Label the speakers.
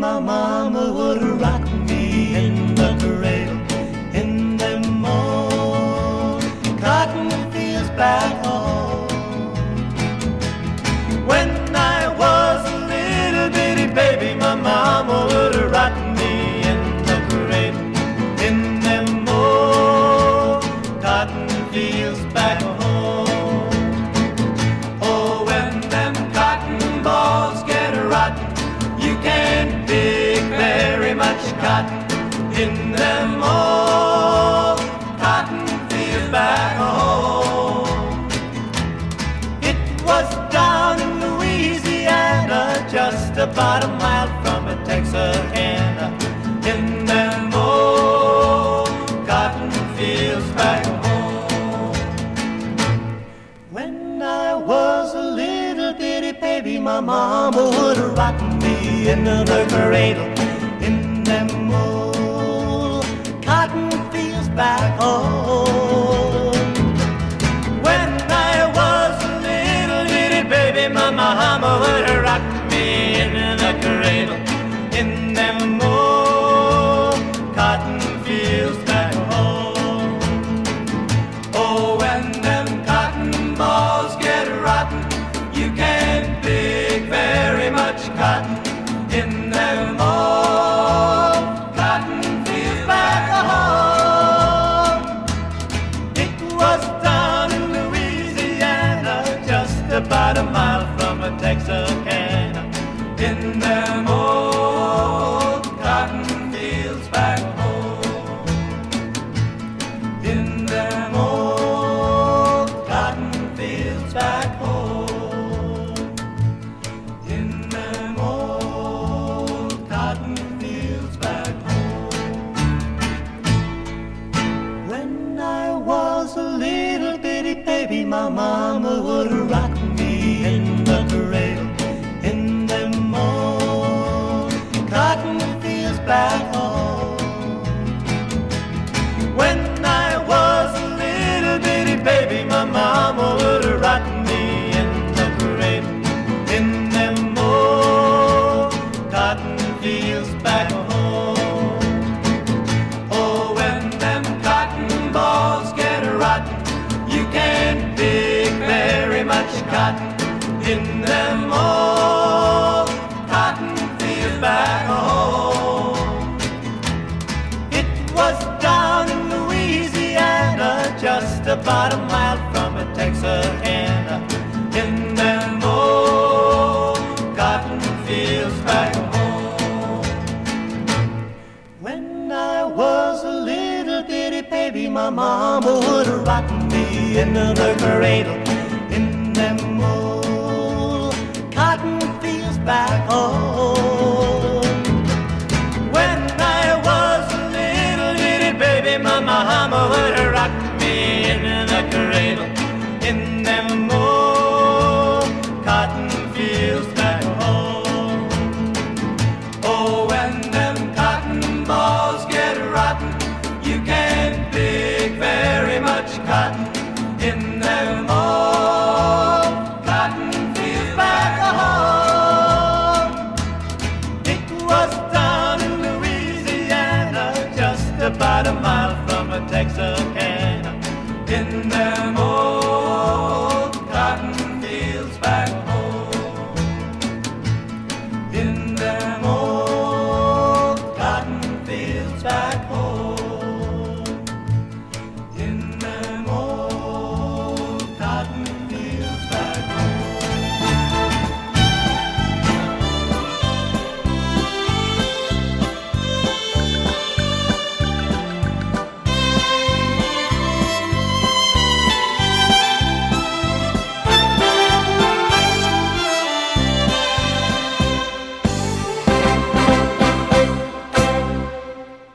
Speaker 1: my mama would rock me in the cradle in them old cotton fields back home. When I was a little bitty baby, my mama would rock me in the cradle in them old cotton fields back home. Oh, when them cotton balls get rotten, you can't pick very much cotton in them old cotton fields back home. It was down in Louisiana, just about a mile from Texarkana, in them old cotton fields back home. When I was a little bitty baby, my mama would rock me into the cradle in them old cotton fields back home. When I was a little bitty baby, my mama would rock me into the cradle in them old cotton fields back home. Oh, when them cotton balls get rotten, you can't pick very much cotton in them old cotton fields back home. It was down in Louisiana, just about a mile from Texarkana, in them old cotton fields back home. In them old cotton fields back home. In them old cotton fields back home. When I was a little bitty baby, my mama would rock me in the cradle in them old cotton fields back home. When I was a little bitty baby, my mama would rock me in the cradle in them old cotton fields back home. Oh, when them cotton balls get rotten, you can't pick very much cotton in them old cotton fields back home. It was down in Louisiana, just about a mile from Texarkana, in them old cotton fields back home. When I was a little bitty baby, my mama would rock me into the cradle in them old cotton fields back home.